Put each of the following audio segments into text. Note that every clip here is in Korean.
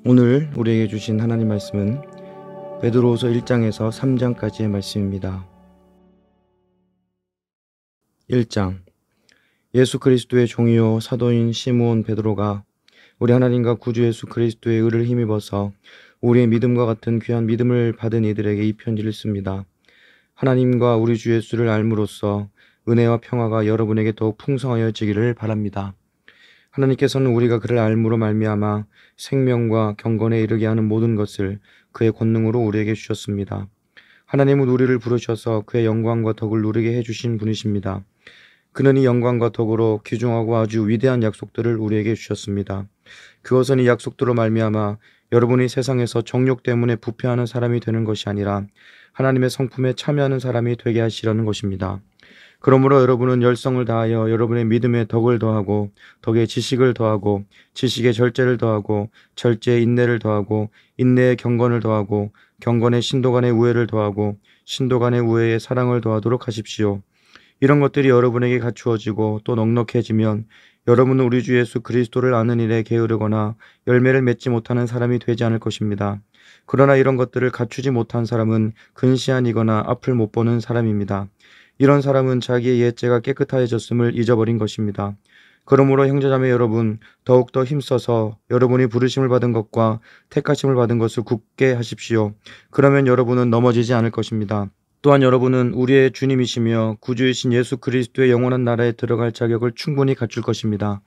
오늘 우리에게 주신 하나님 말씀은 베드로후서 1장에서 3장까지의 말씀입니다. 1장. 예수 그리스도의 종이요 사도인 시므온 베드로가 우리 하나님과 구주 예수 그리스도의 의를 힘입어서 우리의 믿음과 같은 귀한 믿음을 받은 이들에게 이 편지를 씁니다. 하나님과 우리 주 예수를 알므로써 은혜와 평화가 여러분에게 더욱 풍성하여지기를 바랍니다. 하나님께서는 우리가 그를 알므로 말미암아 생명과 경건에 이르게 하는 모든 것을 그의 권능으로 우리에게 주셨습니다. 하나님은 우리를 부르셔서 그의 영광과 덕을 누리게 해주신 분이십니다. 그는 이 영광과 덕으로 귀중하고 아주 위대한 약속들을 우리에게 주셨습니다. 그것은 이 약속들로 말미암아 여러분이 세상에서 정욕 때문에 부패하는 사람이 되는 것이 아니라 하나님의 성품에 참여하는 사람이 되게 하시려는 것입니다. 그러므로 여러분은 열성을 다하여 여러분의 믿음에 덕을 더하고 덕에 지식을 더하고 지식에 절제를 더하고 절제에 인내를 더하고 인내에 경건을 더하고 경건에 신도 간의 우애를 더하고 신도 간의 우애에 사랑을 더하도록 하십시오. 이런 것들이 여러분에게 갖추어지고 또 넉넉해지면 여러분은 우리 주 예수 그리스도를 아는 일에 게으르거나 열매를 맺지 못하는 사람이 되지 않을 것입니다. 그러나 이런 것들을 갖추지 못한 사람은 근시안이거나 앞을 못 보는 사람입니다. 이런 사람은 자기의 옛죄가 깨끗하여졌음을 잊어버린 것입니다. 그러므로 형제자매 여러분, 더욱더 힘써서 여러분이 부르심을 받은 것과 택하심을 받은 것을 굳게 하십시오. 그러면 여러분은 넘어지지 않을 것입니다. 또한 여러분은 우리의 주님이시며 구주이신 예수 그리스도의 영원한 나라에 들어갈 자격을 충분히 갖출 것입니다.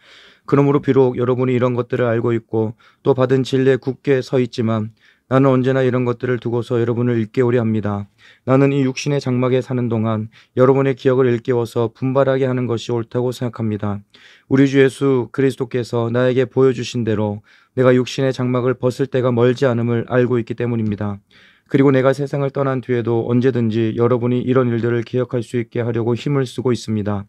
그러므로 비록 여러분이 이런 것들을 알고 있고 또 받은 진리에 굳게 서 있지만 나는 언제나 이런 것들을 두고서 여러분을 일깨우려 합니다. 나는 이 육신의 장막에 사는 동안 여러분의 기억을 일깨워서 분발하게 하는 것이 옳다고 생각합니다. 우리 주 예수 그리스도께서 나에게 보여주신 대로 내가 육신의 장막을 벗을 때가 멀지 않음을 알고 있기 때문입니다. 그리고 내가 세상을 떠난 뒤에도 언제든지 여러분이 이런 일들을 기억할 수 있게 하려고 힘을 쓰고 있습니다.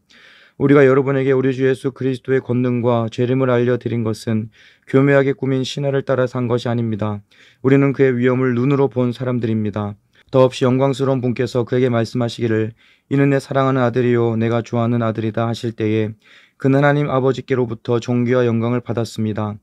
우리가 여러분에게 우리 주 예수 그리스도의 권능과 죄림을 알려드린 것은 교묘하게 꾸민 신화를 따라서 한 것이 아닙니다. 우리는 그의 위엄을 눈으로 본 사람들입니다. 더없이 영광스러운 분께서 그에게 말씀하시기를 이는 내 사랑하는 아들이요 내가 좋아하는 아들이다 하실 때에 그는 하나님 아버지께로부터 존귀와 영광을 받았습니다.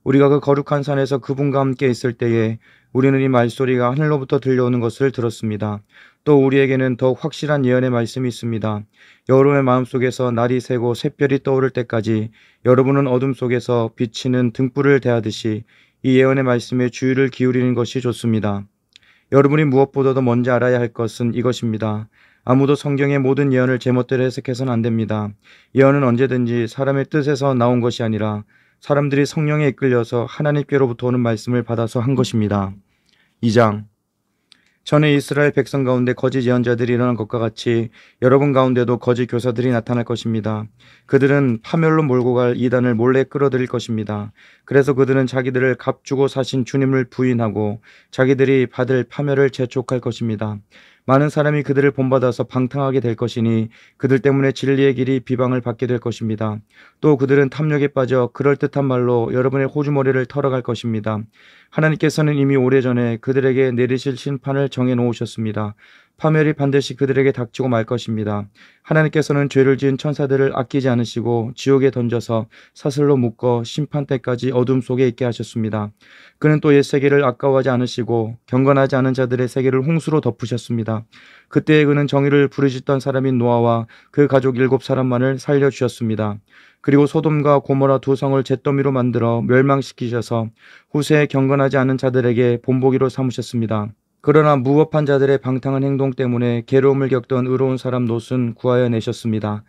우리가 그 거룩한 산에서 그분과 함께 있을 때에 우리는 이 말소리가 하늘로부터 들려오는 것을 들었습니다. 또 우리에게는 더욱 확실한 예언의 말씀이 있습니다. 여러분의 마음속에서 날이 새고 샛별이 떠오를 때까지 여러분은 어둠 속에서 비치는 등불을 대하듯이 이 예언의 말씀에 주의를 기울이는 것이 좋습니다. 여러분이 무엇보다도 먼저 알아야 할 것은 이것입니다. 아무도 성경의 모든 예언을 제멋대로 해석해서는 안 됩니다. 예언은 언제든지 사람의 뜻에서 나온 것이 아니라 사람들이 성령에 이끌려서 하나님께로부터 오는 말씀을 받아서 한 것입니다. 2장. 전에 이스라엘 백성 가운데 거짓 예언자들이 일어난 것과 같이 여러분 가운데도 거짓 교사들이 나타날 것입니다. 그들은 파멸로 몰고 갈 이단을 몰래 끌어들일 것입니다. 그래서 그들은 자기들을 값주고 사신 주님을 부인하고 자기들이 받을 파멸을 재촉할 것입니다. 많은 사람이 그들을 본받아서 방탕하게 될 것이니 그들 때문에 진리의 길이 비방을 받게 될 것입니다. 또 그들은 탐욕에 빠져 그럴듯한 말로 여러분의 호주머니를 털어갈 것입니다. 하나님께서는 이미 오래전에 그들에게 내리실 심판을 정해놓으셨습니다. 파멸이 반드시 그들에게 닥치고 말 것입니다. 하나님께서는 죄를 지은 천사들을 아끼지 않으시고 지옥에 던져서 사슬로 묶어 심판 때까지 어둠 속에 있게 하셨습니다. 그는 또 옛 세계를 아까워하지 않으시고 경건하지 않은 자들의 세계를 홍수로 덮으셨습니다. 그때에 그는 정의를 부르짖던 사람인 노아와 그 가족 7사람만을 살려주셨습니다. 그리고 소돔과 고모라 두 성을 잿더미로 만들어 멸망시키셔서 후세에 경건하지 않은 자들에게 본보기로 삼으셨습니다. 그러나 무법한 자들의 방탕한 행동 때문에 괴로움을 겪던 의로운 사람 롯은 구하여 내셨습니다.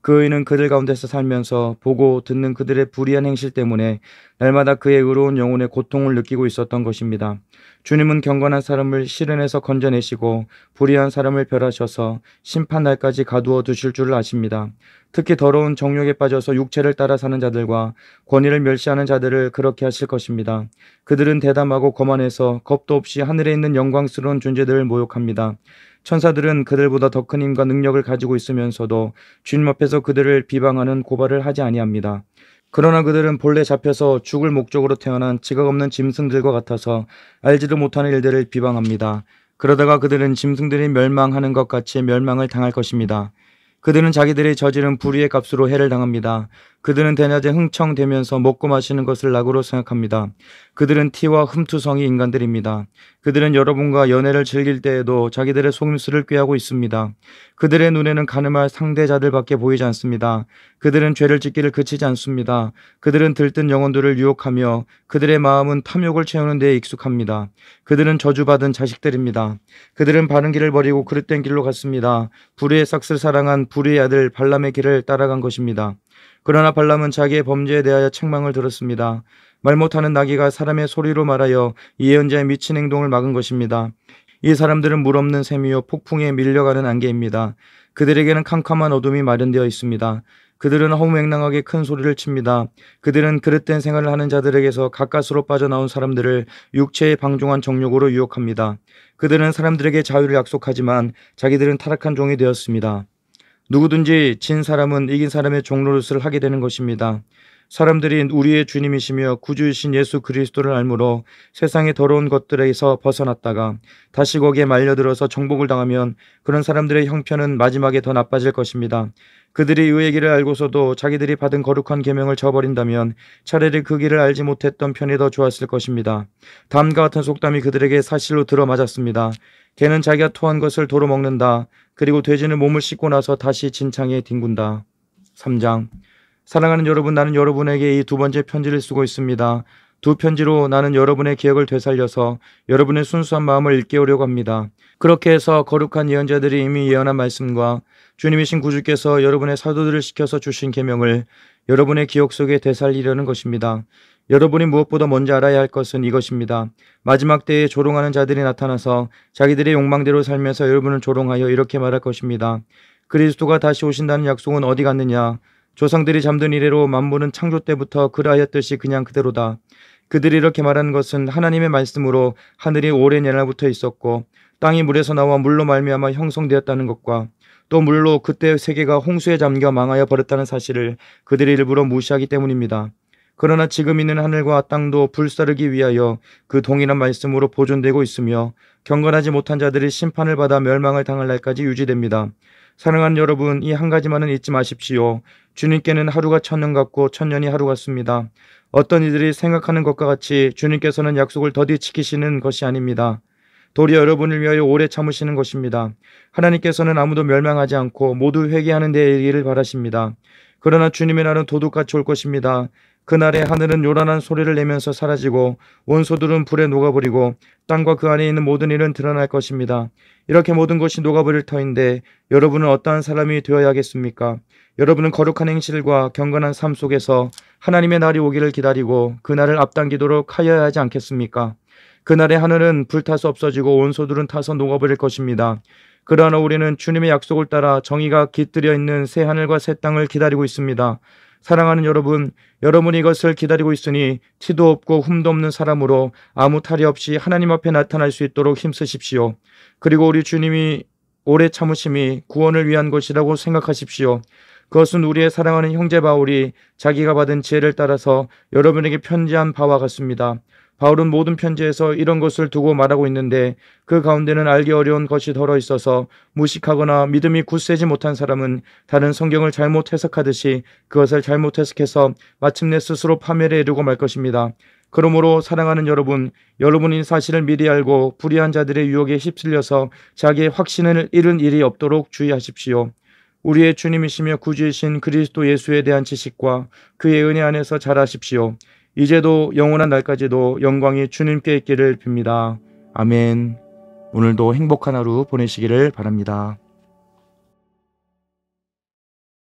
그 의는 그들 가운데서 살면서 보고 듣는 그들의 불의한 행실 때문에 날마다 그의 의로운 영혼의 고통을 느끼고 있었던 것입니다. 주님은 경건한 사람을 시련에서 건져내시고 불의한 사람을 멸하셔서 심판날까지 가두어 두실 줄을 아십니다. 특히 더러운 정욕에 빠져서 육체를 따라 사는 자들과 권위를 멸시하는 자들을 그렇게 하실 것입니다. 그들은 대담하고 거만해서 겁도 없이 하늘에 있는 영광스러운 존재들을 모욕합니다. 천사들은 그들보다 더 큰 힘과 능력을 가지고 있으면서도 주님 앞에서 그들을 비방하는 고발을 하지 아니합니다. 그러나 그들은 본래 잡혀서 죽을 목적으로 태어난 지각 없는 짐승들과 같아서 알지도 못하는 일들을 비방합니다. 그러다가 그들은 짐승들이 멸망하는 것 같이 멸망을 당할 것입니다. 그들은 자기들이 저지른 불의의 값으로 해를 당합니다. 그들은 대낮에 흥청대면서 먹고 마시는 것을 낙으로 생각합니다. 그들은 티와 흠투성이 인간들입니다. 그들은 여러분과 연애를 즐길 때에도 자기들의 속임수를 꾀하고 있습니다. 그들의 눈에는 가늠할 상대자들밖에 보이지 않습니다. 그들은 죄를 짓기를 그치지 않습니다. 그들은 들뜬 영혼들을 유혹하며 그들의 마음은 탐욕을 채우는 데에 익숙합니다. 그들은 저주받은 자식들입니다. 그들은 바른 길을 버리고 그릇된 길로 갔습니다. 불의의 싹을 사랑한 불의의 아들 발람의 길을 따라간 것입니다. 그러나 발람은 자기의 범죄에 대하여 책망을 들었습니다. 말 못하는 나귀가 사람의 소리로 말하여 이 예언자의 미친 행동을 막은 것입니다. 이 사람들은 물 없는 샘이요 폭풍에 밀려가는 안개입니다. 그들에게는 캄캄한 어둠이 마련되어 있습니다. 그들은 허무맹랑하게 큰 소리를 칩니다. 그들은 그릇된 생활을 하는 자들에게서 가까스로 빠져나온 사람들을 육체의 방종한 정욕으로 유혹합니다. 그들은 사람들에게 자유를 약속하지만 자기들은 타락한 종이 되었습니다. 누구든지 진 사람은 이긴 사람의 종노릇을 하게 되는 것입니다. 사람들이 우리의 주님이시며 구주이신 예수 그리스도를 알므로 세상의 더러운 것들에서 벗어났다가 다시 거기에 말려들어서 정복을 당하면 그런 사람들의 형편은 마지막에 더 나빠질 것입니다. 그들이 의의 길을 알고서도 자기들이 받은 거룩한 계명을 저버린다면 차라리 그 길을 알지 못했던 편이 더 좋았을 것입니다. 다음과 같은 속담이 그들에게 사실로 들어맞았습니다. 개는 자기가 토한 것을 도로 먹는다. 그리고 돼지는 몸을 씻고 나서 다시 진창에 뒹군다. 3장. 사랑하는 여러분, 나는 여러분에게 이 두 번째 편지를 쓰고 있습니다. 두 편지로 나는 여러분의 기억을 되살려서 여러분의 순수한 마음을 일깨우려고 합니다. 그렇게 해서 거룩한 예언자들이 이미 예언한 말씀과 주님이신 구주께서 여러분의 사도들을 시켜서 주신 계명을 여러분의 기억 속에 되살리려는 것입니다. 여러분이 무엇보다 먼저 알아야 할 것은 이것입니다. 마지막 때에 조롱하는 자들이 나타나서 자기들의 욕망대로 살면서 여러분을 조롱하여 이렇게 말할 것입니다. 그리스도가 다시 오신다는 약속은 어디 갔느냐? 조상들이 잠든 이래로 만물은 창조 때부터 그러하였듯이 그냥 그대로다. 그들이 이렇게 말하는 것은 하나님의 말씀으로 하늘이 오랜 옛날부터 있었고 땅이 물에서 나와 물로 말미암아 형성되었다는 것과 또 물로 그때 세계가 홍수에 잠겨 망하여 버렸다는 사실을 그들이 일부러 무시하기 때문입니다. 그러나 지금 있는 하늘과 땅도 불사르기 위하여 그 동일한 말씀으로 보존되고 있으며 경건하지 못한 자들이 심판을 받아 멸망을 당할 날까지 유지됩니다. 사랑하는 여러분, 이 한 가지만은 잊지 마십시오. 주님께는 하루가 천년 같고 천년이 하루 같습니다. 어떤 이들이 생각하는 것과 같이 주님께서는 약속을 더디 지키시는 것이 아닙니다. 도리어 여러분을 위하여 오래 참으시는 것입니다. 하나님께서는 아무도 멸망하지 않고 모두 회개하는 데에 이르기를 바라십니다. 그러나 주님의 날은 도둑같이 올 것입니다. 그날에 하늘은 요란한 소리를 내면서 사라지고 원소들은 불에 녹아버리고 땅과 그 안에 있는 모든 일은 드러날 것입니다. 이렇게 모든 것이 녹아버릴 터인데 여러분은 어떠한 사람이 되어야겠습니까? 여러분은 거룩한 행실과 경건한 삶 속에서 하나님의 날이 오기를 기다리고 그 날을 앞당기도록 하여야 하지 않겠습니까? 그날에 하늘은 불타서 없어지고 원소들은 타서 녹아버릴 것입니다. 그러나 우리는 주님의 약속을 따라 정의가 깃들여 있는 새 하늘과 새 땅을 기다리고 있습니다. 사랑하는 여러분, 여러분이 이것을 기다리고 있으니 티도 없고 흠도 없는 사람으로 아무 탈이 없이 하나님 앞에 나타날 수 있도록 힘쓰십시오. 그리고 우리 주님이 오래 참으심이 구원을 위한 것이라고 생각하십시오. 그것은 우리의 사랑하는 형제 바울이 자기가 받은 지혜를 따라서 여러분에게 편지한 바와 같습니다. 바울은 모든 편지에서 이런 것을 두고 말하고 있는데 그 가운데는 알기 어려운 것이 덜어 있어서 무식하거나 믿음이 굳세지 못한 사람은 다른 성경을 잘못 해석하듯이 그것을 잘못 해석해서 마침내 스스로 파멸에 이르고 말 것입니다. 그러므로 사랑하는 여러분, 여러분이 사실을 미리 알고 불의한 자들의 유혹에 휩쓸려서 자기의 확신을 잃은 일이 없도록 주의하십시오. 우리의 주님이시며 구주이신 그리스도 예수에 대한 지식과 그의 은혜 안에서 자라십시오. 이제도 영원한 날까지도 영광이 주님께 있기를 빕니다. 아멘. 오늘도 행복한 하루 보내시기를 바랍니다.